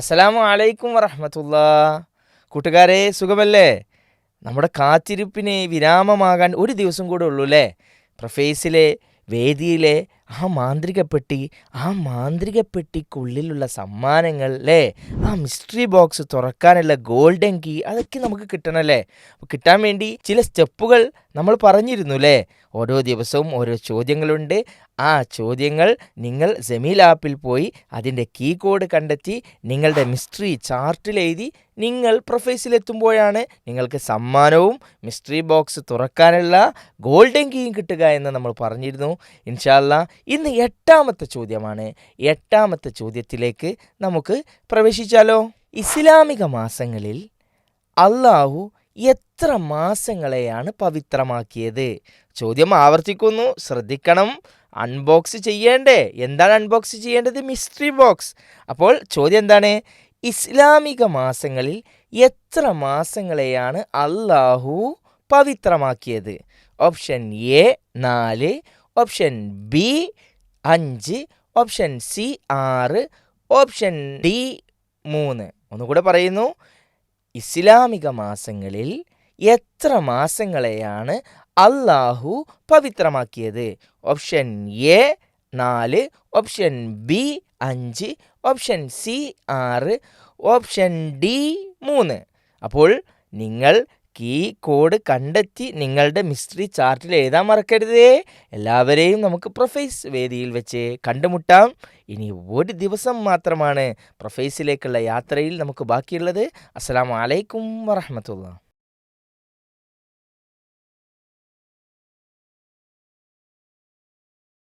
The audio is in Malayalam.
അസ്സലാമു അലൈക്കും വറഹ്മത്തുള്ളാ. കൂട്ടുകാരെ, സുഖമല്ലേ? നമ്മുടെ കാത്തിരിപ്പിന് വിരാമമാകാൻ ഒരു ദിവസം കൂടെ ഉള്ളൂ അല്ലേ? പ്രൊഫേസിലെ വേദിയിലെ ആ മാന്ത്രിക പെട്ടിക്കുള്ളിലുള്ള സമ്മാനങ്ങൾ അല്ലേ, ആ മിസ്റ്ററി ബോക്സ് തുറക്കാനുള്ള ഗോൾഡൻ കീ, അതൊക്കെ നമുക്ക് കിട്ടണമല്ലേ? അപ്പോൾ കിട്ടാൻ വേണ്ടി ചില സ്റ്റെപ്പുകൾ നമ്മൾ പറഞ്ഞിരുന്നു അല്ലേ? ഓരോ ദിവസവും ഓരോ ചോദ്യങ്ങളുണ്ട്. ആ ചോദ്യങ്ങൾ നിങ്ങൾ ജമീൽ ആപ്പിൽ പോയി അതിൻ്റെ കീ കോഡ് കണ്ടെത്തി നിങ്ങളുടെ മിസ്റ്ററി ചാർട്ടിൽ എഴുതി നിങ്ങൾ പ്രൊഫൈസിലെത്തുമ്പോഴാണ് നിങ്ങൾക്ക് സമ്മാനവും മിസ്റ്ററി ബോക്സ് തുറക്കാനുള്ള ഗോൾഡൻ കീയും കിട്ടുക എന്ന് നമ്മൾ പറഞ്ഞിരുന്നു. ഇൻഷാ അല്ലാ ഇന്ന് 8ാമത്തെ ചോദ്യമാണ്. 8ാമത്തെ ചോദ്യത്തിലേക്ക് നമുക്ക് പ്രവേശിച്ചാലോ? ഇസ്ലാമിക മാസങ്ങളിൽ അള്ളാഹു എത്ര മാസങ്ങളെയാണ് പവിത്രമാക്കിയത്? ചോദ്യം ആവർത്തിക്കുന്നു, ശ്രദ്ധിക്കണം. അൺബോക്സ് ചെയ്യേണ്ടേ? എന്താണ് അൺബോക്സ് ചെയ്യേണ്ടത്? Mystery box. അപ്പോൾ ചോദ്യം എന്താണ്? ഇസ്ലാമിക മാസങ്ങളിൽ എത്ര മാസങ്ങളെയാണ് അള്ളാഹു പവിത്രമാക്കിയത്? Option A 4, option B 5, option C 6, option D 3. ഒന്നുകൂടെ പറയുന്നു, ഇസ്ലാമിക മാസങ്ങളിൽ എത്ര മാസങ്ങളെയാണ് അള്ളാഹു പവിത്രമാക്കിയത്? Option A 4, option B 5, option C 6, option D 3. അപ്പോൾ നിങ്ങൾ കീ കോഡ് കണ്ടെത്തി നിങ്ങളുടെ മിസ്റ്ററി ചാർട്ടിൽ എഴുതാൻ മറക്കരുതേ. എല്ലാവരെയും നമുക്ക് പ്രൊഫൈസ് വേദിയിൽ വെച്ച് കണ്ടുമുട്ടാം. ഇനി ഒരു ദിവസം മാത്രമാണ് പ്രൊഫൈസിലേക്കുള്ള യാത്രയിൽ നമുക്ക് ബാക്കിയുള്ളത്. അസ്സലാമു അലൈക്കും വറഹ്മത്തുള്ളാഹി.